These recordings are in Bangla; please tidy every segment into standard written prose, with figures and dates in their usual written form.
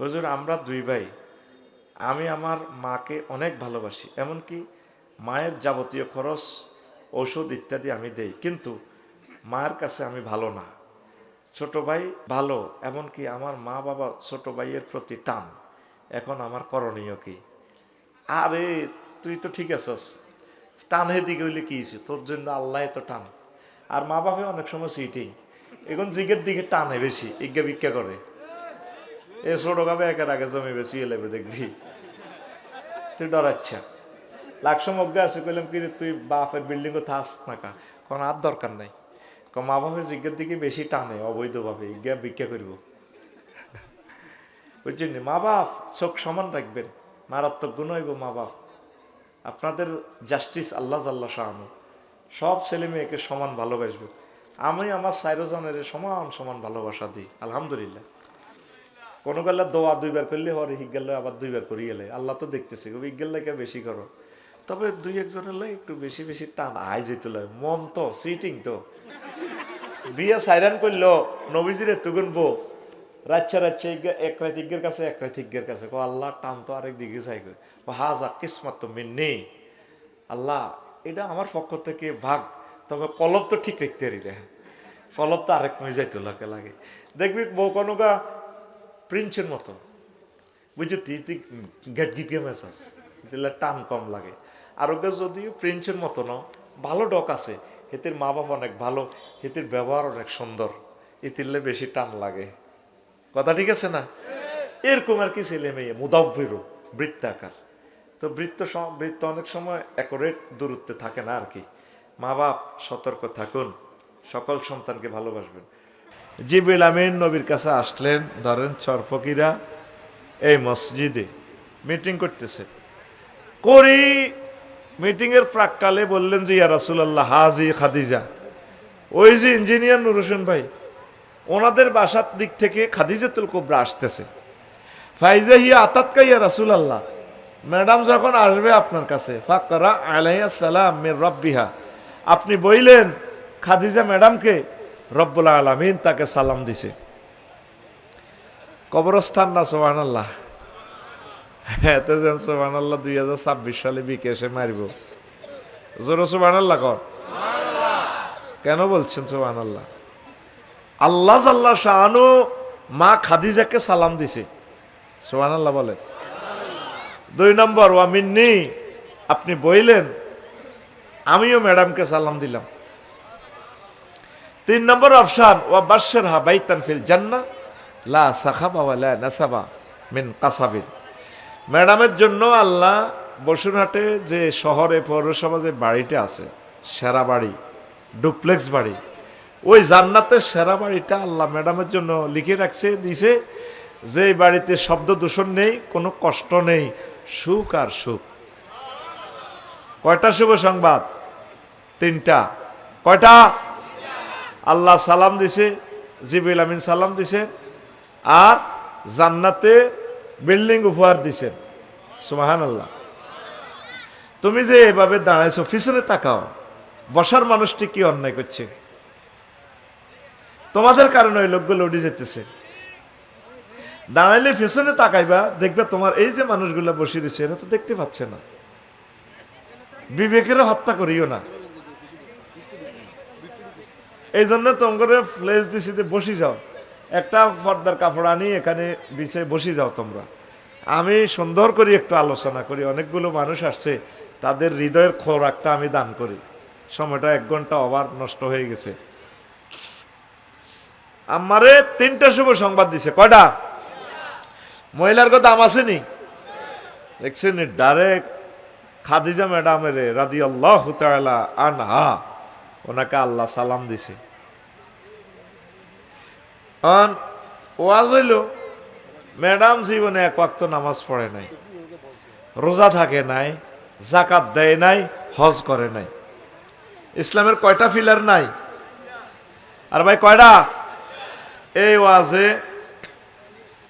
হুজুর আমরা দুই ভাই, আমি আমার মাকে অনেক ভালোবাসি, এমনকি মায়ের যাবতীয় খরচ ঔষধ ইত্যাদি আমি দেই, কিন্তু মায়ের কাছে আমি ভালো না। ছোট ভাই ভালো, এমনকি আমার মা বাবা ছোট ভাইয়ের প্রতি টান। এখন আমার করণীয় কি? আরে তুই তো ঠিক আছস, টান হেদিকে হইলে কি হইছে? তোর জন্য আল্লাহ তো টান। আর মা বাবা অনেক সময় সিটিং, এখন জিগের দিকে টানে বেশি, ইজ্ঞা ভিক্ষা করে। এ ছোট গাবে একের আগে জমি বেশি এলেবে দেখবি, তুই ডরাচ্ছা। লাকসম অজ্ঞা আছে, কইলাম কি রে, তুই বাপের বিল্ডিং ও থাস না কা? কোন আর দরকার নাই। মা বাপের জিজ্ঞের দিকে বেশি টানে অবৈধভাবে, ইজ্ঞা ভিক্ষা করব। বুঝছেন? মা বাপ চোখ সমান রাখবেন, মারাত্মক গুণ হইব মা বাপ। আপনাদের জাস্টিস আল্লাহ জাল্লা শাহানু, সব ছেলে মেয়েকে সমান ভালোবাসবে। আমি আমার সাইরোজনের সমান সমান ভালোবাসা দিই আলহামদুলিল্লাহ। কোনো গেলে দোয়া দুইবার করলে হরে, হিগ গেলে আবার দুইবার করি গেলে আল্লাহ তো দেখতেছে, হিগের লাগে বেশি করো। তবে দুই একজনের লাগে একটু বেশি বেশি টান আয় যেতে লাগে, মন তো সিটিং তো। বিয়ে সাইরান করলো নবীজির এতুগুন বো, রাচ্ছা রাচ্ছা এক রাত ইজ্ঞের কাছে, এক রাত ইজ্ঞের কাছে, কো আল্লাহ টান তো আরেক দিকে চাই, হাজা কিসমত তো মিন্নি, আল্লাহ এটা আমার পক্ষ থেকে ভাগ। তবে কলব তো ঠিক রাখতে রে, কলব তো আরেক নয় যাইতে লাগে লাগে। দেখবি বউ কনকা প্রিন্সের মতো, বুঝছো, তুই গেট গিট গেম আসাস, দিলে টান কম লাগে। আরোগ্য যদিও প্রিন্সের মতো ন, ভালো ডক আছে, হেতের মা বাবা অনেক ভালো, হেতের ব্যবহার অনেক সুন্দর, এতিরলে বেশি টান লাগে। কথা ঠিক আছে না? এরকম আর কি ছেলে মেয়ে মুদাব্বিরও বৃত্তাকার। তো বৃত্ত অনেক সময় অ্যাকুরেট দূরত্বে থাকে না আর কি। মা বাপ সতর্ক থাকুন, সকল সন্তানকে ভালোবাসবেন। জিবরিল আমিন নবীর কাছে আসলেন, ধরেন চরফকিরা এই মসজিদে মিটিং করতেছে, করি মিটিংয়ের প্রাককালে বললেন যে ইয়া রাসূলুল্লাহ হাজি খাদিজা, ওই যে ইঞ্জিনিয়ার নুর হোসেন ভাই, ওনাদের বাসার দিক থেকে খাদিজাতুল কুবরা আসতেছে। ফাইজা হিয়া আতাতকা ইয়া রাসূলুল্লাহ, ম্যাডাম যখন আসবে আপনার কাছে, ফাকরা আলাইহা সালাম মির রাব্বিহা, আপনি বললেন খাদিজা ম্যাডামকে রব্বুল আলামিন তাকে সালাম দিছে। কবরস্থান না সুবহানাল্লাহ? হ্যাঁ তো যেন সুবহানাল্লাহ 2026 সালে বিকেশে মারিব। জোরে সুবহানাল্লাহ কর। কেন বলছেন সুবহানাল্লাহ? আল্লাহ জাল্লা শাআনু মা খাদিজাকে সালাম দিছে, সুবহানাল্লাহ বলে। 2 নম্বর ওয়া মিন্নি, আপনি বললেন আমিও ম্যাডামকে সালাম দিলাম। 3 নম্বর অপশন ওয়া বাশশিরহা বাইতান ফিল জান্নাহ লা সাখাবা ওয়া লা নাসাবা মিন কাসাবিন, ম্যাডামের জন্য আল্লাহ বসুরহাটে যে শহরে পৌরসভা যে বাড়িটা আছে, সেরা বাড়ি, ডুপ্লেক্স বাড়ি, ওই জান্নাতের সেরা বাড়িটা আল্লাহ ম্যাডামের জন্য লিখে রাখছে, দিছে, যে বাড়িতে শব্দ দূষণ নেই, কোনো কষ্ট নেই, সুখ আর সুখ। কয়টা শুভ সংবাদ? 3টা। কয়টা? আল্লাহ সালাম দিছে, জিবরিল আমিন সালাম দিছে, আর জান্নাতে বিল্ডিং উপহার দিছেন। সুবহানাল্লাহ। তুমি যে এভাবে দাঁড়াইছো, পিছনে তাকাও, বসার মানুষটি কি অন্যায় করছে? তোমাদের কারণে ওই লোকগুলো উঠে যেতেছে। দাঁড়াইলে পিছনে তাকাইবা, দেখবে তোমার এই যে মানুষগুলো বসে দিছে এরা তো দেখতে পাচ্ছে না। বিবেকের হত্যা করিও না। এই জন্য তোমরা প্লেস দিছি যে বসে যাও, একটা পর্দার কাপড় আনি এখানে বিছে বসে যাও তোমরা। আমি সুন্দর করে একটু আলোচনা করি, অনেকগুলো মানুষ আসছে, তাদের হৃদয়ের খোরাকটা আমি দান করি। সময়টা 1 ঘন্টা ওভার নষ্ট হয়ে গেছে। আমারে 3টা শুভ সংবাদ দিছে। কয়টা? মহিলার কথা দাম আসেনি, দেখছেন? ডাইরেক্ট খাদিজা ম্যাডামের রাদিয়াল্লাহু তাআলা আনহা, ওনাকে আল্লাহ সালাম দিছে। ওয়াজ হইল ম্যাডাম জীবনে 1 ওয়াক্ত নামাজ পড়ে নাই, রোজা থাকে নাই, জাকাত দেয় নাই, হজ করে নাই। ইসলামের কয়টা পিলার নাই? আর ভাই কয়টা? এই ওয়াজে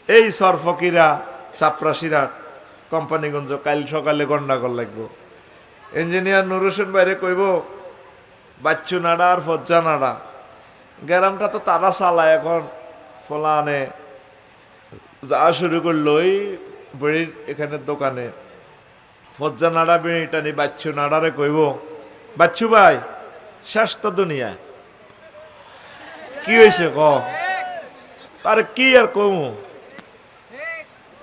এই সরফকিরা, চাপরাশিরা, কোম্পানিগঞ্জ কাল সকালে গন্ডাগোল লাগবো। ইঞ্জিনিয়ার নুর হোসেন বাইরে কইব বাচ্চু নাড়া আর ফজ্জা নাড়া, গ্যারামটা তো তারা চালায় এখন, ফলানে যা শুরু করলো ওই বেড়ির এখানে দোকানে ফজ্জা নাড়া বেড়ি টানি বাচ্চু নাড়ারে কইব, বাচ্চু ভাই শেষ তো দুনিয়া, কি হয়েছে ক? আরে কি আর কমু,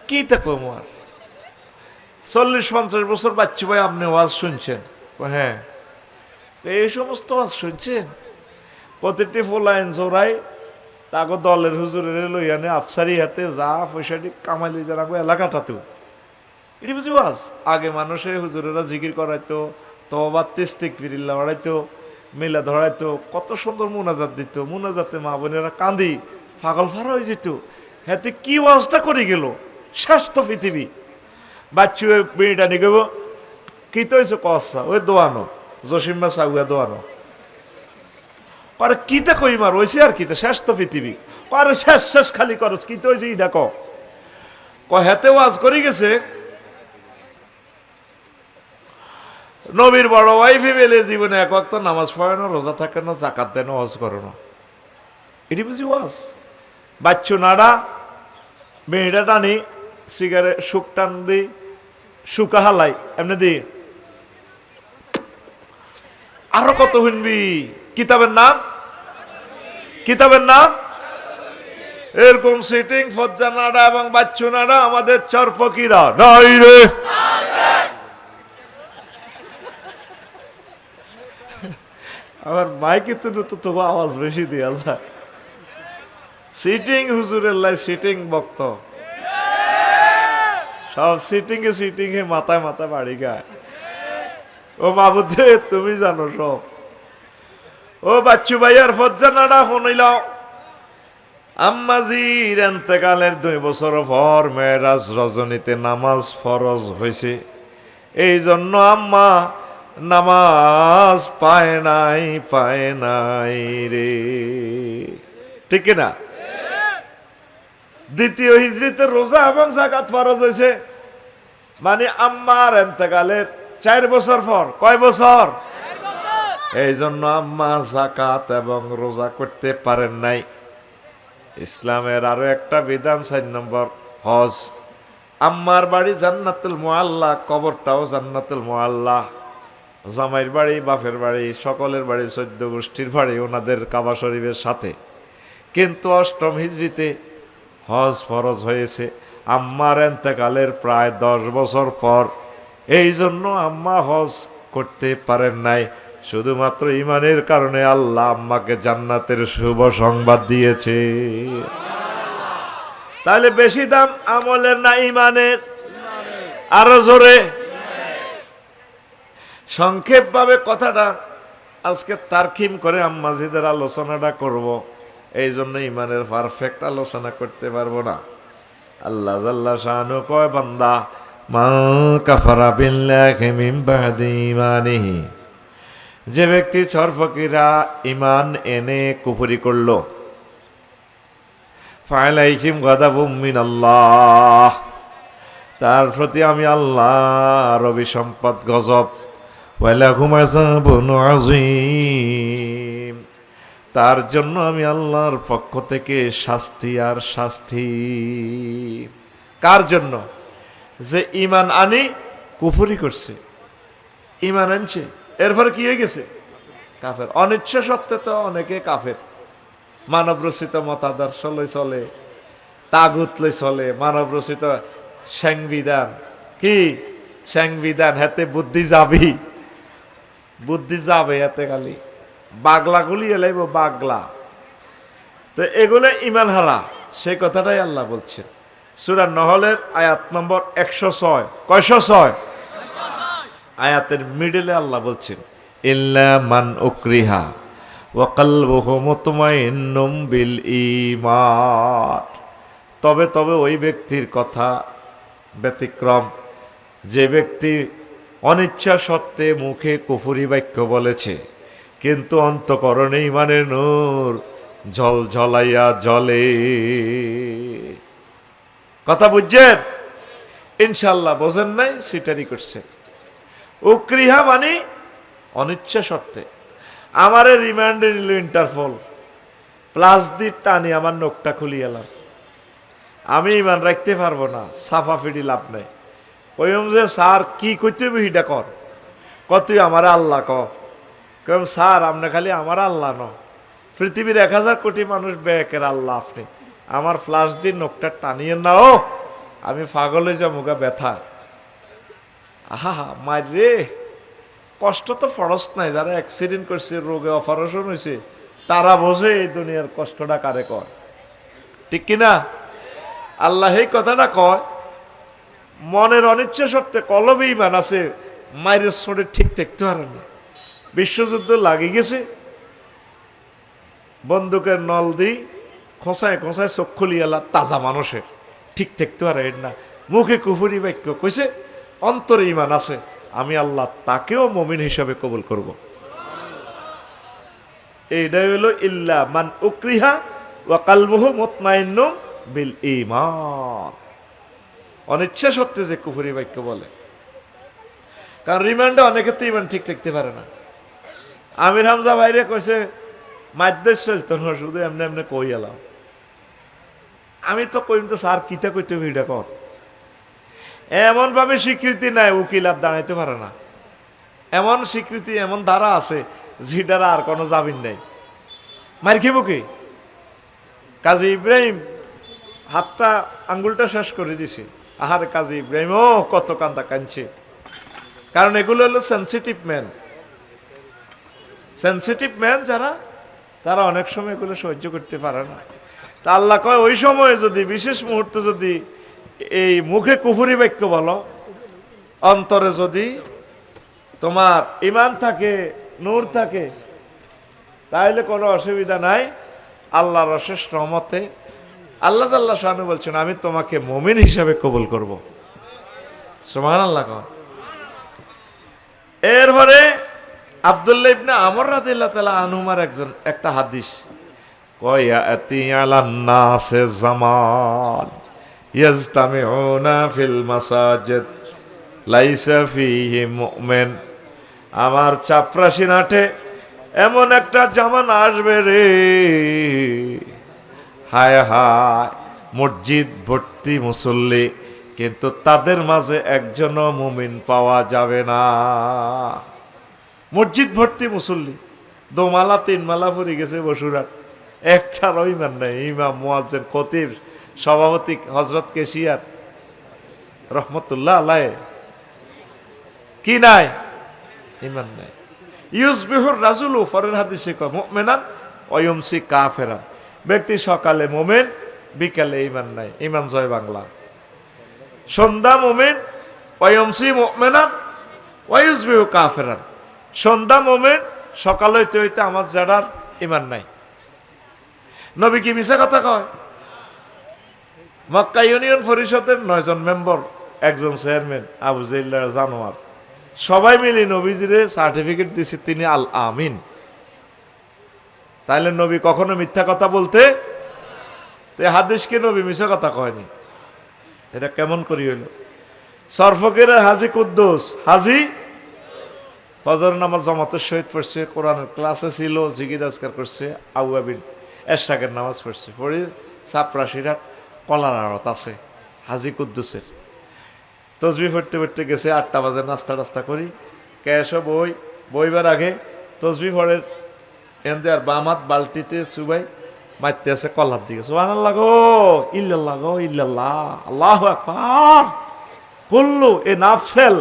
কি তা কমু আর, 40-50 বছর বাচ্চু ভাই আপনি ওয়াজ শুনছেন? হ্যাঁ। এই সমস্ত ওয়াজ শুনছেন? প্রতিটি ফোলাইন জোড়াই তাকে দলের হুজুরের লইয়ানে আফসারি হাতে যা পয়সাটি কামাইলি জানাবো এলাকাটাতেও, এটি বুঝি ওয়াজ। আগে মানুষের হুজুরেরা জিকির করাইতো, তওবা ইস্তিগফার বাড়াইতো, মিলা ধরাইতো, কত সুন্দর মুনাজাত দিত, মুনাজাতে মা বোনেরা কান্দি পাগল ফারা হয়ে যেত। হাতে কি ওয়াজটা করে গেল, শেষ তো পৃথিবী। বাচ্চু বিড়িটা নিয়ে গেব, কি তো হয়েছে কসা, ওই দোয়ানো জসিম্বা সাউয়া দোয়ানো, আরে কিতা কই মার হয়েছে আর কিতা, শেষ তো পৃথিবী। আরে শেষ শেষ খালি করস, কি তো হয়েছে দেখো হেতে ওয়াজ করে গেছে। নবীর বড় ওয়াইফে বেলে জীবনে এক ওয়াক্ত নামাজ পড়ে না, রোজা থাকে না, জাকাত দেয় না, ওয়াজ করে না, এটি বুঝি ওয়াজ? বাচ্চু নাড়া মেয়েটা টানি সিগারেট শুক টান দি, শুকা হালাই এমনি দি, আরো কত শুনবি। কিতাবের নাম, কিতাবের নাম এরকম সিটিং ফজ্জা নাড়া এবং বাচ্চু নাড়া আমাদের চরপকিরা নাই রে। আমার মাইকে তো আওয়াজ বেশি দিয়ে আল্লাহ সিটিং হুজুরের লাই সিটিং বক্ত সব সিটিং এ মাথায় মাথায় বাড়ি গায়। ও মাবুদে তুমি জানো সব। ও বাচ্চু ভাইয়ার ফজ্জা নাড়া শুনিলাও, আম্মাজির এন্তেকালের 2 বছর পর মেরাজ রজনীতে নামাজ ফরজ হয়েছে, এই জন্য আম্মা নামাজ পায় নাই রে, ঠিক না? দ্বিতীয় হিজরিতে রোজা এবং যাকাত ফরজ হয়েছে, মানে আম্মার এন্তেকালের 4 বছর পর। কয় বছর? এই জন্য আম্মা যাকাত এবং রোজা করতে পারেন নাই। ইসলামের আরো একটা বিধান 4 নম্বর হজ। আম্মার বাড়ি জান্নাতুল মুআল্লা, কবরটাও জান্নাতুল মুআল্লা। জামাইয়ের বাড়ি, বাপের বাড়ি, সকলের বাড়ি, 14 গোষ্ঠীর বাড়ি ওনাদের কাবা শরীফের সাথে। কিন্তু 8ম হিজরিতে হজ ফরজ হয়েছে আম্মার এন্তেকালের প্রায় 10 বছর পর। এই জন্য আম্মা হজ করতে পারেন নাই। শুধুমাত্র ইমানের কারণে আল্লাহ আম্মাকে জান্নাতের শুভ সংবাদ দিয়েছে। তাহলে বেশি দাম আমলের না ইমানের? আরো জোরে। সংক্ষেপ ভাবে কথাটা আজকে তারকিম করে আম্মাজিদের আলোচনাটা করব, এই জন্য ইমানের পারফেক্ট আলোচনা করতে পারবো না। আল্লাহ জাল্লা শানু কয়, বান্দা মা কাফারা বিল্লাহি মিন বাদি ঈমানিহি, যে ব্যক্তি চরফকিরা ইমান এনে কুফরি করলো, ফালাইহিম গাদাবুম মিনাল্লাহ, তার প্রতি আমি আল্লাহর অভিসম্পদ গজব, ওয়ালাহুম আযাবুন আযীম, তার জন্য আমি আল্লাহর পক্ষ থেকে শাস্তি আর শাস্তি। কার জন্য? যে ইমান আনি কুফরি করছে, ইমান আনছে এরপরে কি হয়ে গেছে? কাফের। অনিচ্ছা সত্ত্বে তো অনেকে কাফের। মানব রচিত মতাদর্শ লই চলে, তাগুত লই চলে, মানব রচিত সংবিধান, কি সংবিধান, হাতে বুদ্ধি যাবি, বুদ্ধি যাবে হাতে, খালি বাগলা গুলি এলাইব বাগলা। তো এগুলো ইমান হারা, সেই কথাটাই আল্লাহ বলছেন সূরা নহলের আয়াত নম্বর 106। কয়শো 6 আয়াতের মিডলে আল্লাহ বলছেন, ইল্লা মান উকরিহা ওয়া কলবুহু মুতমাইন্নুম বিল ঈমান, তবে ওই ব্যক্তির কথা ব্যতিক্রম, যে ব্যক্তি অনিচ্ছা সত্ত্বে মুখে কুফরি বাক্য বলেছে, কিন্তু অন্তঃকরণে ঈমানের নূর ঝলঝলাইয়া জ্বলে। কথা বুঝছেন? ইনশাল্লাহ বোঝেন নাই, সিটারি করছে। উকরিহা মানে অনিচ্ছা সত্ত্বে। আমারে রিমান্ডে নিল ইন্টারপোল, প্লাস দিয়ে টানি আমার নখটা খুলি এলাম। আমি ইমান রাখতে পারবো না, সাফা ফিডি লাভ নাই। কইম যে স্যার কি করতে হবে হিটা কর, তুই আমার আল্লাহ কম স্যার আপনি খালি আমার আল্লাহ ন, পৃথিবীর 1000 কোটি মানুষ বেকের আল্লাহ আপনি, আমার ফ্লাশ দিয়ে নখটা টানিয়ে না, ও আমি পাগল হয়ে যাবো গা ব্যথা। আহা মার রে, কষ্ট তো ফরজ নাই, যারা অ্যাক্সিডেন্ট করছে, রোগে অপারেশন হয়েছে, তারা বোঝে এই দুনিয়ার কষ্টটা কারে কয়, ঠিক কিনা? আল্লাহ এই কথাটা কয়, মনের অনিচ্ছা সত্ত্বে কলবে ইমান আছে, মায়ের সরে ঠিক থাকতে পারেনি। বিশ্বযুদ্ধ লাগি গেছে, বন্দুকের নল দি খোঁচায় খোঁচায় চোখ খুলিয়ালা, তাজা মানুষের ঠিক থাকতে পারেন না, মুখে কুফুরি বাক্য কইছে, অন্তরে ইমান আছে, আমি আল্লাহ তাকেও মুমিন হিসাবে কবুল করব। এইটাই হলো ইল্লা মান উকরিহা ওয়া কালবুহু মুতমাইন্নুম বিল ঈমান। অনিচ্ছা সত্ত্বে যে কুফরি বাক্য বলে, কারণ রিমান্ডে অনেকে তো ইমান ঠিক থাকতে পারে না। আমির হামজা বাইরে কইছে মাদ্দেশ চলতো না, শুধু এমনি এমনি কই এলাম। আমি তো কইম তো স্যার কিতা কইতে ভিড়া কর, এমন ভাবে স্বীকৃতি নাই উকিল আর দাঁড়াইতে পারে না, এমন স্বীকৃতি এমন ধারা আছে যেটারা আর কোনো জামিন নাই, মার খেব কি? কাজী ইব্রাহিম হাতটা আঙ্গুলটা শেষ করে দিছে, আহার কাজী ইব্রাহিম ও কত কান্দা কাঁদছে, কারণ এগুলো হলো সেন্সিটিভ ম্যান। সেন্সিটিভ ম্যান যারা, তারা অনেক সময় এগুলো সহ্য করতে পারে না। তা আল্লাহ কয় ওই সময়ে যদি, বিশেষ মুহূর্তে যদি এই মুখে কুফরি বাক্য বলো, অন্তরে যদি তোমার ইমান থাকে, নূর থাকে, তাহলে কোনো অসুবিধা নাই। আল্লাহর অশেষ রহমতে আল্লাহ তাআলা শানু বলছেন, আমি তোমাকে মুমিন হিসাবে কবুল করব। সুবহানাল্লাহ। এরপরে আব্দুল্লাহ ইবনে আমর রাদিয়াল্লাহু তাআলা আনহুমার একটা হাদিস, কয়াতি আলান নাসে জামান ইয়াজতামিউনা ফিল মাসাজিদ লাইসা ফিহি মুমিন। আমার চাপরাশি নাটে এমন একটা জামান আসবে রে, হায় হায়, মসজিদ ভর্তি মুসল্লি, কিন্তু তাদের মাঝে একজনও মুমিন পাওয়া যাবে না। মসজিদ ভর্তি মুসল্লি, 2 মালা 3 মালা পড়ে গেছে বসুরার, একটার ইমান নাই। ইমাম, মুয়াজ্জিন, খতিব, সভাপতি হযরত কেশিয়ার রহমতুল্লাহ আলাইহি কি নাই? ইমান নাই। ইউসবিহুর রাজুলু, পরের হাদিসে কয় মুমিনান ওয়া ইউমসি কাফিরান, ব্যক্তি সকালে মুমিন, বিকালে ইমান নাই। ইমান জয় বাংলা। সন্ধ্যা মুমিন, ওয়া ইউমসি মুমিনান ওয়া ইউসবিহু কাফিরান, সন্ধ্যা মুমিন, সকাল হইতে হইতে আমার যারার ইমান নাই। নবী কি মিছা কথা কয়? মক্কা ইউনিয়ন পরিষদের 9 জন মেম্বার, একজন চেয়ারম্যান আবু জাইল্লার জানোয়ার, সবাই মিলে নবীজিরে সার্টিফিকেট দিছে তিনি আল আমিন। তাইলে নবী কখনো মিথ্যা কথা বলতে? হাদিসকে নবী মিথ্যা কথা কয়নি। এটা কেমন করি হইল? সরফকের হাজি কুদ্দুস, হাজি ফজর নামাজ জামাতের সহিত পড়ছে, কোরআনের ক্লাসে ছিল, জিকির আজকার করছে, আউয়াবিন এশরাকের নামাজ পড়ছে, পড়ে চাপরাশিরাট কলার আড়ত আছে হাজি কুদ্দুসের। তসবি পড়তে পড়তে গেছে, 8টা বাজে, নাস্তা টাস্তা করি, ক্যাশও বইবার আগে তসবি পড়ের এনতে আর বাম হাত বালতিতে চুবাই মারতে আছে কলার দিকে, সুবহানাল্লাহ গো, ইল্লাল্লাহ গো, ইল্লাল্লাহ, আল্লাহু আকবার, কুল্লু এ নাফসেল,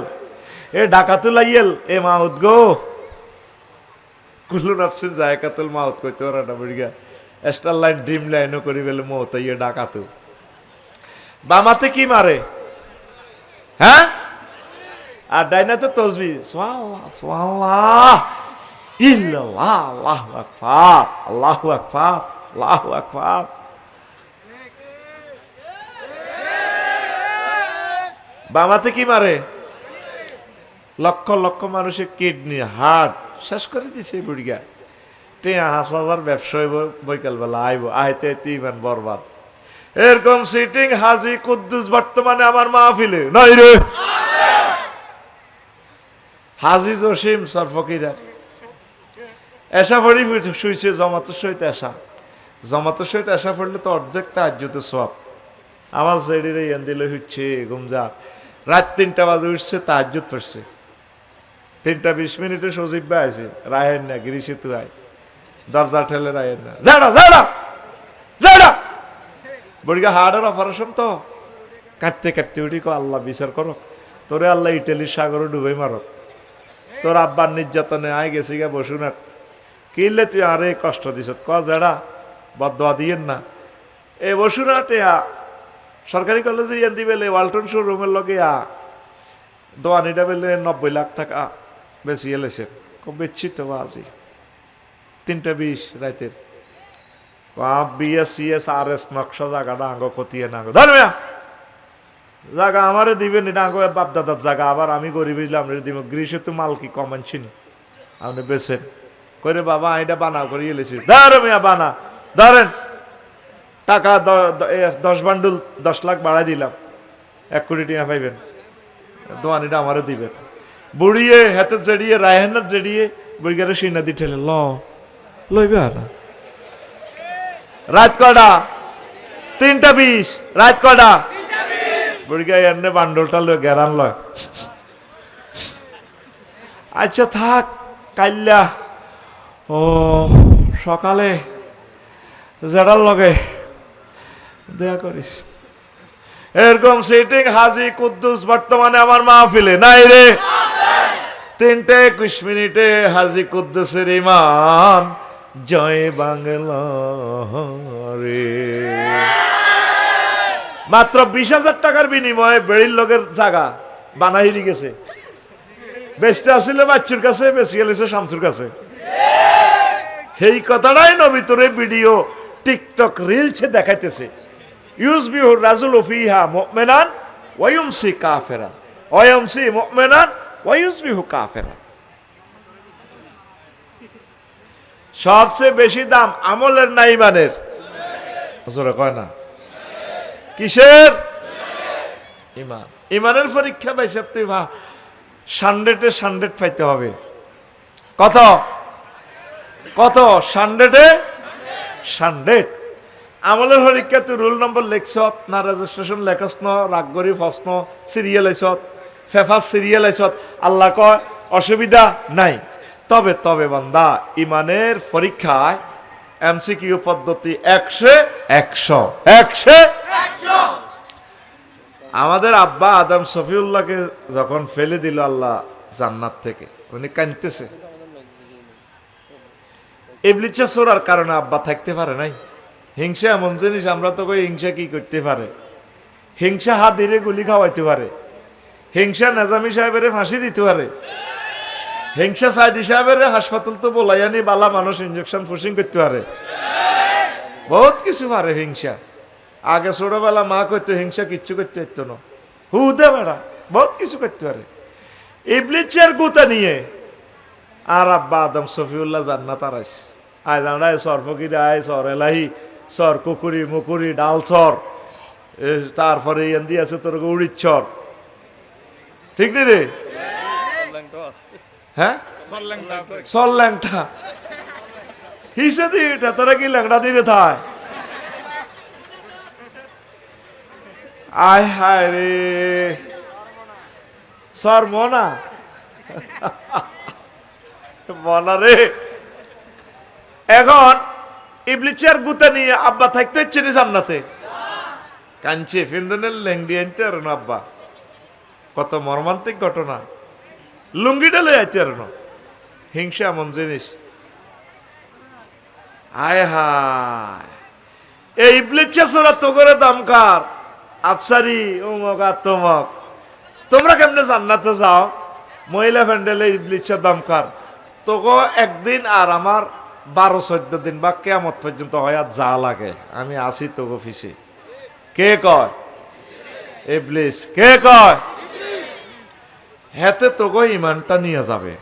এ ডাকাতুল আইয়েল, এ মাউত গো, কুল্লু নাফসিন জায়কাতুল মাউত কইতে পারে না বুড়িগা, স্টার লাইন ড্রিম লাইনও করি বলে মৌত ইয়ে ডাকাতু। বামাতে কি মারে? হ্যাঁ, আর ডাইনাতে তসবি, সুবহানাল্লাহ সুবহানাল্লাহ, ইল্লাল্লাহ, আল্লাহু আকবার, আল্লাহু আকবার, আল্লাহু আকবার। বামাতে কি মারে? লক্ষ লক্ষ মানুষের কিডনি, হার্ট শেষ করে দিছে বুড়িগা। 5,000 ব্যবসায়ী বৈকালবেলা আইব, আইতে ইমান বরবাদ। এরকম সিটিং হাজি কুদ্দুস বর্তমানে আমার মাহফিলে নাই রে। হাজি জসিম সরফকিরা এসা পড়ি শুইছে, জমাতের সহিত এসা, জমাতের সহিত এসা পড়লে তো অর্ধেক তাহাজ্জুদের সওয়াব। আমার সেডিরে ইয়ান দিলে হচ্ছে ঘুমজা রাত 3টা বাজে উঠছে তাহাজ্জুদ পড়ছে 3:20 সজীব ভাই আছে রায়েন না গিরি সেতু আয় দরজা ঠেলে রায়েন না যাড়া যাড়া যাড়া বড়িগা হার্টের অপারেশন তো কাঁদতে কাঁদতে উঠি কো আল্লাহ বিচার করো তোরে আল্লাহ ইটালির সাগরে ডুবে মারো তোর আব্বার নির্যাতনে আয় গেছি গা বসুন আর কিনলে তুই আরে কষ্ট দিস ক যাড়া বদয়া দিয়েন না এ বসুন টেয়া সরকারি কলেজে ইয়ান দিবেলে ওয়ালটন শোরুমের লগে দোয়ানিটা বেলে 90 লাখ টাকা বেশি এলেছে খুব বেচছি তো আজি 3:20 রাতের BS নকশা জায়গাটা আঙ্গ খতিয়ে না ধর্মিয়া জায়গা আমারে দিবেন এটা আঙ্গ বাপ দাদার জায়গা আবার আমি গরিব দিব গ্রীষে তো মাল কি কম আনছিনি আপনি বেছেন করে বাবা এটা বানাও করে এলেছি ধর্মিয়া বানা ধরেন টাকা 10 বান্ডুল 10 লাখ বাড়াই দিলাম 1 কোটি টাকা পাইবেন দোয়ানিটা আমারও দিবেন বুড়িয়ে হাতে জড়িয়ে রায়হানার জড়িয়ে বুড়িগারে সিনা দি ঠেলে লইবে আর রাত কটা 3:20 রাত কটা বুড়িগা এনে বান্ডলটা লয় গেরান লয় আচ্ছা থাক কাইল্লা ও সকালে জেডার লগে দেয়া করিস এরকম সিটিং হাজি কুদ্দুস বর্তমানে আমার মাহফিলে নাই রে 3:21 হাজি কুদ্দুসের ইমান জয় বাংলা রে মাত্র 20,000 টাকার বিনিময়ে বেড়ির লোকের জায়গা বানাই গেছে বেচতে আসলে বাচ্চুর কাছে বেশি গেলেছে শামসুর কাছে এই কথাটাই নবী তোরে ভিডিও টিকটক রিলসে দেখাইতেছে ইউজবিহু রাজুলু ফিহা মুমিনান ওয়া ইউমসি কাফিরান ওয়া ইউমসি মুমিনান ওয়া ইউজবিহু কাফিরান সবচেয়ে বেশি দাম আমলের না ইমানের জোরে কয় না কিসের ইমান ইমানের পরীক্ষা পাইছে তুই 100-এ 100 পাইতে হবে কত কত 100-এ 100 আমলের পরীক্ষা তুই রোল নম্বর লেখছ না রেজিস্ট্রেশন লেখস ন রাগগরি ফসন সিরিয়াল আইছত ফেফাস সিরিয়াল আইছত আল্লাহ কয় অসুবিধা নাই তবে তবে বান্দা ইমানের পরীক্ষায় এমসিকিউ পদ্ধতি 100 আমাদের আব্বা আদম সফিউল্লাহকে যখন ফেলে দিল আল্লাহ জান্নাত থেকে উনি কাঁদতেছে ইবলিসের ছোড়ার কারণে আব্বা থাকতে পারে নাই হিংসা এমন জিনিস আমরা তো কই হিংসা কি করতে পারে হিংসা হাত ধীরে গুলি খাওয়াইতে পারে হিংসা নাজামি সাহেবের ফাঁসি দিতে পারে হিংসা সাইদি সাহেবের হাসপাতাল তো বলাইয়ানি বালা মানুষ ইঞ্জেকশন ফুসিং করতে পারে বহুত কিছু পারে হিংসা আগে ছোটবেলা মা করতো হিংসা কিচ্ছু করতে পারতো না হুদে বেড়া বহুত কিছু করতে পারে ইবলিসের গুতা নিয়ে আর আব্বা আদম সফিউল্লাহ জান্নাত আরাইস আয় জানায় সর ফকিরে আয় সর এলাহি সর কুকুরি মুকুরি ডাল সর তারপরে এন্দি আছে তোর উড়ির চর ঠিক নি রে হ্যাঁ সর ল্যাংটা হিসে দি এটা তোরা কি ল্যাংটা দিবে থায় আয় হায় রে সর মনা মনা রে এখন ইবলিসের গুতা নিয়ে আব্বা থাকতে ইচ্ছে নি জান্নাতে কাঞ্চে ফিন্দনের লেংডি আনতে আর না আব্বা কত মর্মান্তিক ঘটনা লুঙ্গিটা লই আইতে আর না হিংসা এমন জিনিস আয় হায় এই ইবলিসের সোরা তো করে দামকার আফসারি উমক আর তমক তোমরা কেমনে জান্নাতে যাও মহিলা প্যান্ডেলে ইবলিসের দামকার তোকে একদিন আর আমার 12-14 দিন বা কিয়ামত পর্যন্ত হয় আর যা লাগে আমি আসি তো অফিসে কে কয় ইবলিস কে কয় হেতে তোকে ইমানটা নিয়ে যাবে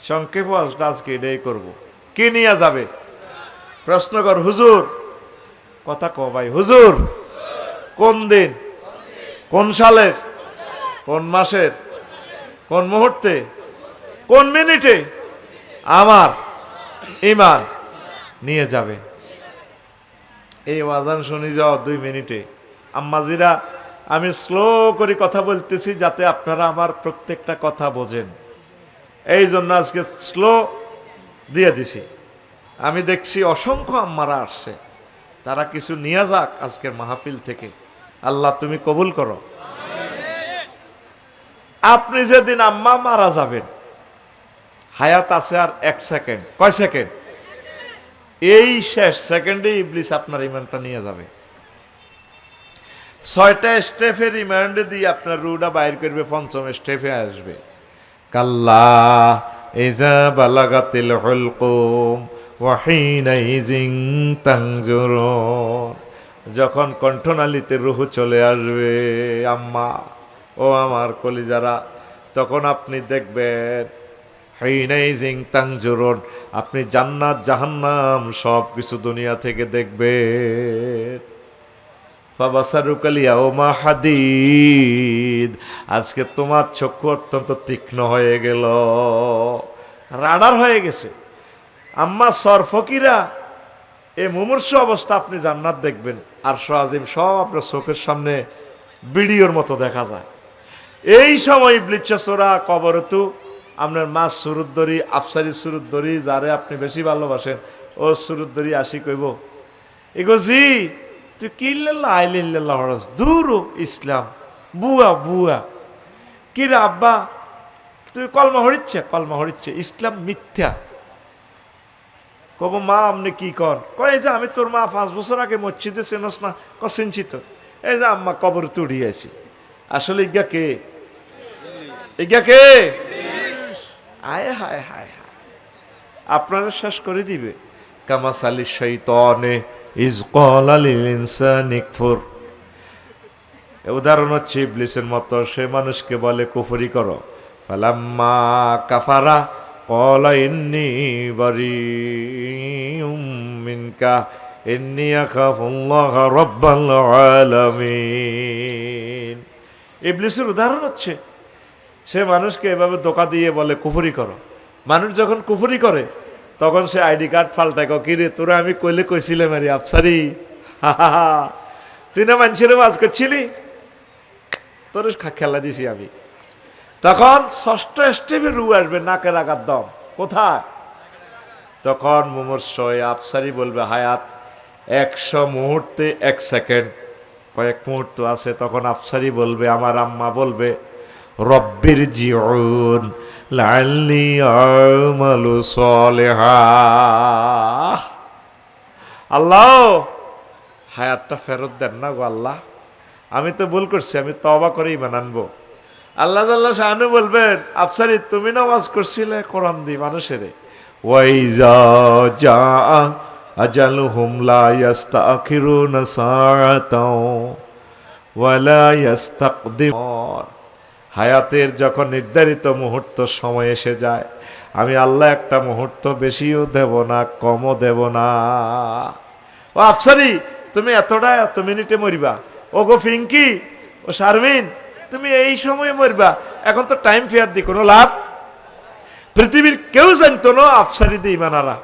সংক্ষেপ আজকে এটাই করবো কি নিয়ে যাবে প্রশ্ন কর হুজুর কথা কো ভাই হুজুর কোন দিন কোন সালের কোন মাসের কোন মুহূর্তে কোন মিনিটে আমার ইমান নিয়ে যাবে এই আযান শুনি যাও 2 মিনিটে আম্মাজিরা, আমি স্লো করে কথা বলতেছি যাতে আপনারা আমার প্রত্যেকটা কথা বোঝেন, এই জন্য আজকে স্লো দিয়ে দিছি। আমি দেখছি অসংখ্য আম্মারা আসছে, তারা কিছু নিয়ে যাক আজকের মাহফিল থেকে। আল্লাহ তুমি কবুল করো। আপনি যেদিন আম্মা মারা যাবেন, হায়াত আছে আর 1 সেকেন্ড, কয় সেকেন্ড? এই শেষ সেকেন্ডে ইবলিস আপনার ইমানটা নিয়ে যাবে। 6টা স্টেপের রিমান্ডে দিয়ে আপনার রুটা বাইর করবে, 5ম স্টেপে আসবে কাল্লা ইজা বালাগাতিল হুলকুম ওয়া হিনাইজিন তানজুরুন। যখন কণ্ঠনালীতে রূহ চলে আসবে আম্মা ও আমার কলিজারা, তখন আপনি দেখবেন হিনাইজিন তানজুরুন, আপনি জান্নাত জাহান্নাম সব কিছু দুনিয়া থেকে দেখবেন। হাদিদ, আজকে তোমার চক্ষু অত্যন্ত তীক্ষ্ণ হয়ে গেল, রাডার হয়ে গেছে। আম্মা সর ফকিরা, এ মুমূর্ষ অবস্থা আপনি জান্নাত দেখবেন, আর আজিম সব আপনার চোখের সামনে ভিডিওর মতো দেখা যায়। এই সময় ইবলিস সোরা কবরতু আপনার মা সুরুদ্দরি, আফসারি সুরুদ্দরি, যারে আপনি বেশি ভালোবাসেন, ও সুরুদ্দরি আসি কইব, এগো জি তুই কিল্লাল্লাহ আইলিল্লাহ হরস দূর ইসলাম, বুয়া বুয়া কি রে আব্বা তুই কলমা হরিচ্ছে ইসলাম মিথ্যা। কব মা আপনি কি কন? কয় যে আমি তোর মা 5 বছর আগে মসজিদে চেনস না? চিনছি তো, এই যে আম্মা কবর তুড়িয়েছি। আসলে ইজ্ঞা কে? আয় হায় হায় হায়, আপনারা শেষ করে দিবে। কামাসালি শাইতানে ইজ ক্বালা লিল ইনসানি কুফর, উদাহরণ হচ্ছে ইবলিসের মতো, সে মানুষকে বলে কুফরি করো। ফালাম্মা কাফারা ক্বালা ইন্নী বারিউম মিনকা ইন্নী আখাফুল্লাহ রাব্বাল আলামিন। ইবলিসের উদাহরণ হচ্ছে, সে মানুষকে এভাবে ধোঁকা দিয়ে বলে কুফরি করো। মানুষ যখন কুফরি করে তখন সে আইডি কার্ড পাল্টায়, কিরে তোরা আমি কইলে কইছিলাম আরে আফসারি, তুই না মানুষের মাছ করছিলি, তোর খেলা দিছি আমি। তখন 6ষ্ঠ স্টেপে রু আসবে, নাকের আঘাত দম কোথায়? তখন মুমূর্ষ আফসারি বলবে হায়াত 100 মুহূর্তে 1 সেকেন্ড, কয়েক মুহূর্ত আছে। তখন আফসারি বলবে, আমার আম্মা বলবে, রব্বির জিউন লাআল্লি আমালু সলিহা, আল্লাহ হায়াতটা ফেরত দেন না গো আল্লাহ, আমি তো ভুল করছি, আমি তওবা করে ঈমান আনবো। আল্লাহ জাল্লা শাআনু বলবেন, আফসারি তুমি নামাজ করছিলে কোরআন দি মানুষেরে, ওয়াইজা জাআ আজালুহুম লা ইস্তাখিরুনা সাআতাও ওয়ালা ইস্তাকদিমুন। হায়াতের যখন নির্ধারিত মুহূর্ত সময় এসে যায়, আমি আল্লাহ একটা মুহূর্ত বেশিও দেব না, কমও দেব না। ও আফসারি তুমি এত মিনিটে মরিবা, ও গো ফিঙ্কি, ও শারমিন তুমি এই সময়ে মরবা, এখন তো টাইম ফেয়ার দি কোনো লাভ। পৃথিবীর কেউ জানতো না আফসারি দি ইমানারা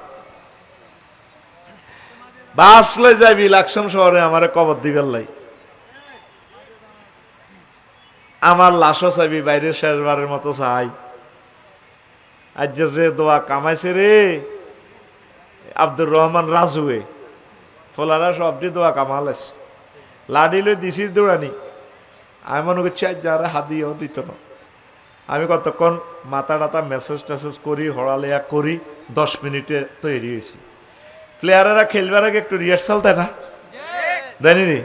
বাস লই যাবি লাকসাম শহরে আমারে কবর দিবেন লাই, আমার লাশও চাইবি বাইরে শেষবারের মতো চাই। আজ যে দোয়া কামাইছে রে আব্দুর রহমান রাজুয়ে, ফলারা সবটি দোয়া কামালেস, লাডিলে দিছি দৌড়ানি। আমি মনে করছি আজ যারা হাদিও দিত না। আমি কতক্ষণ মাথা টাতা মেসেজ টেসেজ করি, হড়ালেয়া করি, 10 মিনিটে তৈরি হয়েছি। প্লেয়ারেরা খেলবার আগে একটু রিহার্সাল দেয় না, দেয়নি রে?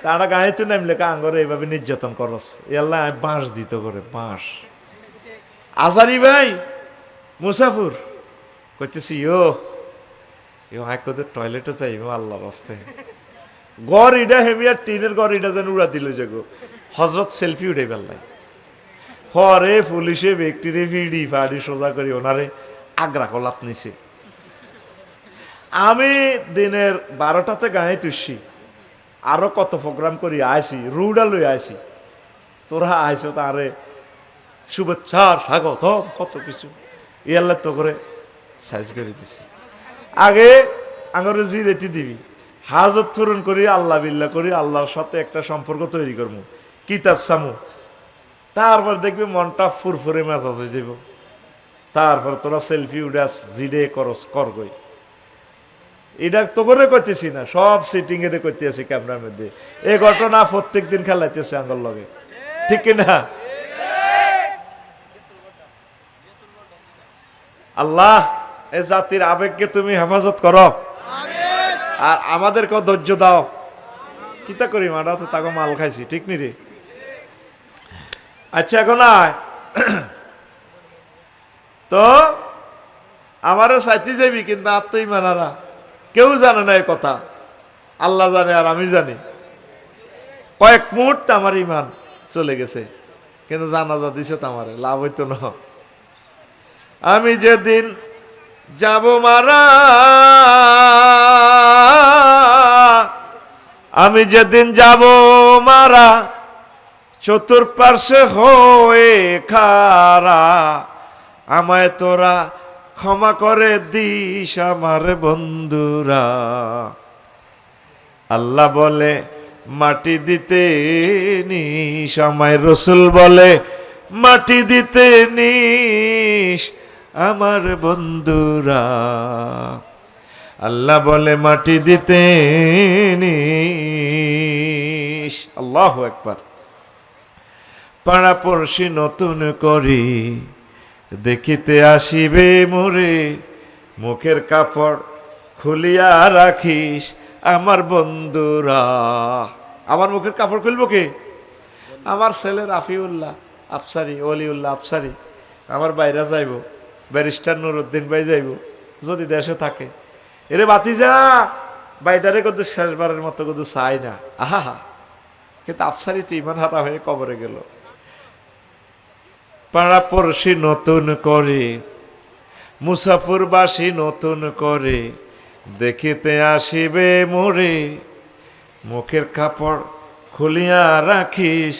তারা গায়ে তো নামলে কাঙ্গরে এইভাবে নির্যাতন করস, এল্লা বাঁশ দিত করে বাঁশ। আজারি ভাই মুসাফুর করতেছি, টয়লেটে যাইব আল্লাহর রাস্তে, গড় ইডা হেমিয়ার টিনের গড় ইডা যেন উড়া দিল যে গো হজরত সেলফি উঠে ফেললাই। হরে পুলিশে ব্যক্তিরে ভিড়ি ফাড়ি সোজা করি ওনারে আগ্রা কলাপ নিছে। আমি দিনের 12টাতে গায়ে তুসছি, আরো কত প্রোগ্রাম করি আইসি, রুডা লই আইসি, তোরা আইসো তারে শুভেচ্ছার স্বাগত কত কিছু ইয়াল্লা তো করে সাইজ করে দিছি। আগে আঙরে জি রেতি দিবি, হাজত পূরণ করি, আল্লাহ বিল্লাহ করি, আল্লাহর সাথে একটা সম্পর্ক তৈরি করবো, কিতাব সামু, তারপর দেখবি মনটা ফুরফুরে মেজাজ হয়ে যাব। তারপর তোরা সেলফি উঠাস, জিডে করস কর গই। এটা তো করে করতেছি না, সব সিটিং এ করতে আছি ক্যামেরার মধ্যে। এই ঘটনা প্রত্যেক দিন খেলাইতেছে আঙ্গল লগে, ঠিক কিনা? আল্লাহ এই জাতির আবেগকে তুমি হেফাজত করো, আর আমাদেরকেও ধৈর্য দাও। কিতা করি মারা তো তাকে মাল খাইছি, ঠিক নি রে? আচ্ছা এখন আয় তো আমারও সাইতে যাবি, কিন্তু আর তো ইমানারা কেউ জানে না এই কথা, আল্লাহ জানে আর আমি জানি। কয়েক মুহূর্তে আমার ইমান চলে গেছে, কিন্তু জানাজা দিছে তো আমার লাভ হইতো না। আমি যেদিন যাব মারা, আমি যেদিন যাব মারা, চতুর্পার্শ্বে হয়ে খারা, আমায় তোরা ক্ষমা করে দিস আমার বন্ধুরা। আল্লাহ বলে মাটি দিতে নিস, আমায় রসুল বলে মাটি দিতে নিস আমার বন্ধুরা। আল্লাহ বলে মাটি দিতে নিস। আল্লাহু আকবার। পাড়াপড়শি নতুন করি দেখিতে আসিবে মোরে, মুখের কাপড় খুলিয়া রাখিস আমার বন্ধুরা। আমার মুখের কাপড় খুলবো কে? আমার ছেলে রাফিউল্লাহ আফসারি, অলিউল্লাহ আফসারি। আমার বাইরে যাইব, ব্যারিস্টার নুরুদ্দিন ভাই যাইব যদি দেশে থাকে। এরে বাতিজা বাইটারে কত শেষবারের মতো কত চাই না, আহা। কিন্তু আফসারি তো ইমান হারা হয়ে কবরে গেল। পাড়াপড়শি নতুন করে, মুসাফুরবাসী নতুন করে দেখিতে আসিবে মোরে, মুখের কাপড় খুলিয়া রাখিস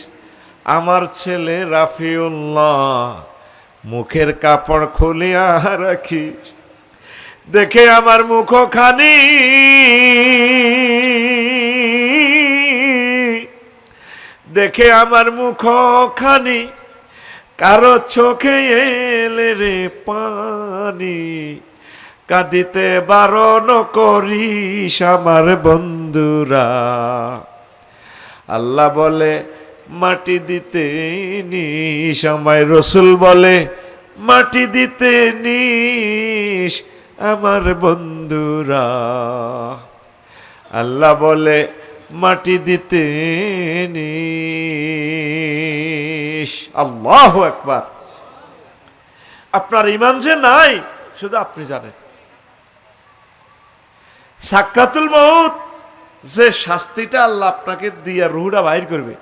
আমার ছেলে রাফিউল্লাহ, মুখের কাপড় খুলিয়া রাখিস। দেখে আমার মুখখানি, দেখে আমার মুখখানি, কারো চোখে এলে রে পানি, কাঁদিতে বারণ করিস আমার বন্ধুরা। আল্লাহ বলে মাটি দিতে নিস, আমায় রসুল বলে মাটি দিতে নিস আমার বন্ধুরা। আল্লাহ বলে মাটি দিতে নিস। আল্লাহু আকবার। আপনার ঈমান যে নাই শুধু আপনি জানেন। সাক্কাতুল মউত যে শাস্তিটা আল্লাহ আপনাকে দিয়া রুহটা বাইর করবে,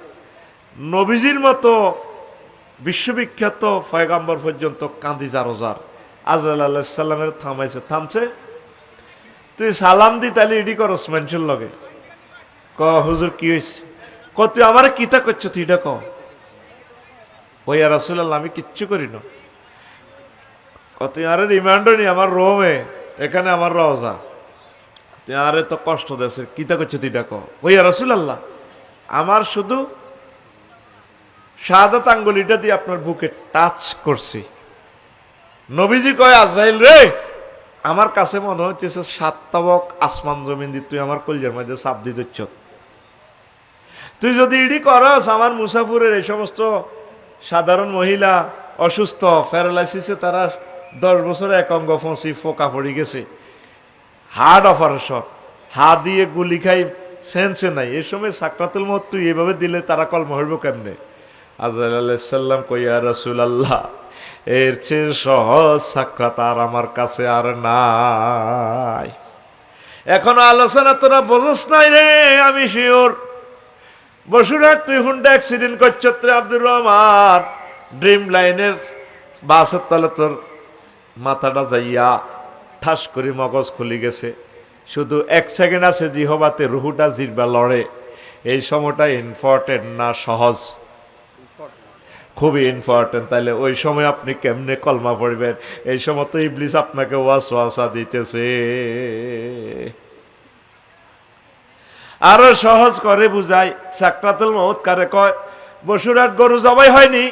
নবীজির মতো বিশ্ববিখ্যাত পয়গাম্বর পর্যন্ত কাঁদি জারোজার আজরাইল আলাইহিস সালামের থামাইছে, থামছে। তুই সালাম দি তাহলে ইডি করস মানুষের লগে, ক হুজুর কি হয়েছে, ক তুই আমার কিতা করছো, তুই এটা ক। ওইয়া রাসূলুল্লাহ আমি কিচ্ছু করি না। ক তুই আরে রিমান্ডও নি আমার রোমে, এখানে আমার রওজা, তুই আরে তো কষ্ট দেছে, কিতা করছো তুই এটা ক। ওইয়া রাসূলুল্লাহ আমার শুধু শাহাদাত আঙ্গুলিটা দিয়ে আপনার বুকে টাচ করছি। নবীজি কয় আজরাইল রে, আমার কাছে মনে হইতেছে 7 তাবক আসমান জমিন দিয়ে তুই আমার কলজের মধ্যে চাপ দিচ্ছ। তুই যদি ইডি করস আমার মুসাফুরের এই সমস্ত সাধারণ মহিলা অসুস্থ প্যারালাইসিসে তারা 10 বছরে এক অঙ্গ ফসি ফোকা পড়ে গেছে, হার্ট অপারেশন, হা দিয়ে গুলি খাই সেন্সে নাই, এই সময় সাকরাতুল মউত তুই এভাবে দিলে তারা কলমা হইব কেমনে? আজরাইল আলাইহিস সালাম কই ইয়া রাসূলুল্লাহ এর চেয়ে সহজ সাক্ষাৎ আর আমার কাছে আর নাই। এখনো আলোচনা তোরা বোঝস নাই রে, আমি শিওর। বসুরাট তুই হুন্ডা অ্যাক্সিডেন্ট করছত রে আব্দুর রহমান, ড্রিম লাইনের বাসের তলে তোর মাথাটা যাইয়া ঠাস করে মগজ খুলে গেছে, শুধু 1 সেকেন্ড আছে জিহবাতে রুহুটা জিরবা লড়ে। এই সময়টা ইম্পর্টেন্ট না সহজ? খুবই ইম্পর্টেন্ট। তাইলে ওই সময় আপনি কেমনে কলমা পড়বেন? এই সময় তো ইবলিস আপনাকে ওয়াসওয়াসা দিতেছে। আরো সহজ করে বুঝাই, সাকরাতুল মউত কারে কয়? বসুরাট গরু জবাই হয়নি,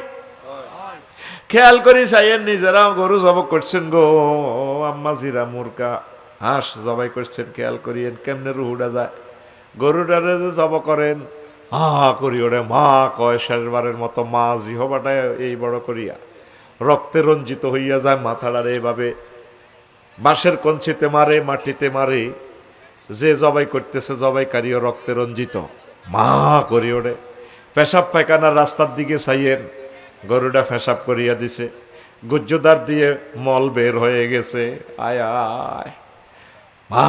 খেয়াল করি চাইয়েন নিজেরা গরু জবাই করছেন গো, আম্মা জিরা মুরগা হাঁস জবাই করছেন, খেয়াল করিয়েন কেমনে রুহুটা যায়। গরুটারে যে জবা করেন, হা করি ওরে মা কয়, শেষবারের মতো মা জিহবাটা এই বড় করিয়া রক্তে রঞ্জিত হইয়া যায়, মাথাটারে এভাবে বাঁশের কঞ্চিতে মারে, মাটিতে মারে, যে জবাই করতেছে জবাইকারীও রক্তে রঞ্জিত, মা করি ওরে। পেশাব পায়খানার রাস্তার দিকে চাইয়েন, গরুটা পেশাব করিয়া দিছে, গুজ্জদার দিয়ে মল বের হয়ে গেছে, আয় আয় মা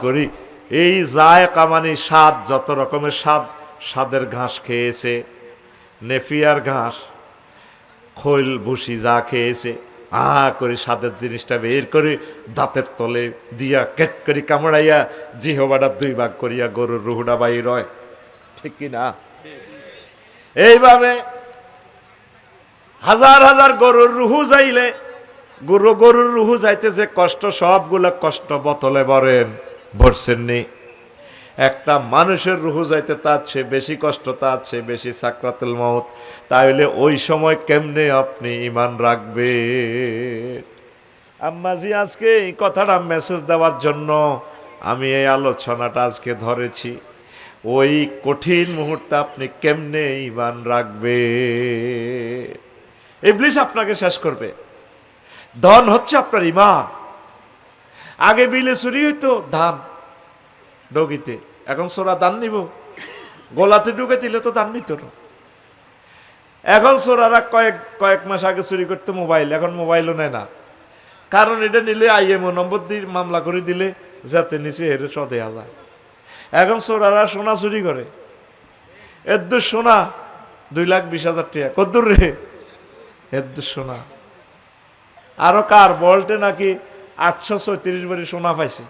করি। এই যায় কামানি স্বাদ, যত রকমের স্বাদ, স্বাদের ঘাস খেয়েছে, নেফিয়ার ঘাস, খৈল ভুসি যা খেয়েছে, করে স্বাদের জিনিসটা বের করে দাঁতের তলে দিয়া কেট করি কামড়াইয়া জিহবাটা 2 ভাগ করিয়া গরুর রুহুটা বাইর হয়, ঠিক কিনা? এইভাবে হাজার হাজার গরুর রুহু যাইলে, গরুর রুহু যাইতে যে কষ্ট, সবগুলা কষ্ট বোতলে ভরছেন নি। একটা মানুষের রুহু যাইতে তার চেয়ে বেশি কষ্ট, তার চেয়ে বেশি সাকরাতুল মউত। তাইলে ওই সময় কেমনে আপনি ঈমান রাখবে? আম্মাজি আজকে এই কথাটা মেসেজ দেওয়ার জন্য আমি এই আলোচনাটা আজকে ধরেছি। ওই কঠিন মুহূর্তে আপনি কেমনে ঈমান রাখবে? ইবলিস আপনাকে শেষ করবে। ধন হচ্ছে আপনার ঈমান। আগে বিলে চুরি হইতো ধান ডগিতে, এখন সোরা দান নিব, গোলাতে ঢুকে দিলে তো দান নিত না। এখন সোরারা কয়েক মাস আগে চুরি করতে মোবাইল, এখন মোবাইলও নেয় না, কারণ এটা নিলে IMO নম্বর দিয়ে মামলা করে দিলে যাতে নিচে হেরে দেয়া যায়। এখন সোরারা সোনা চুরি করে, এদ্দুর সোনা 2,20,000 টাকা, কদ্দুর রে এদ্দুর সোনা। আরো কার বল্টে নাকি 836 ভরি সোনা পাইছে।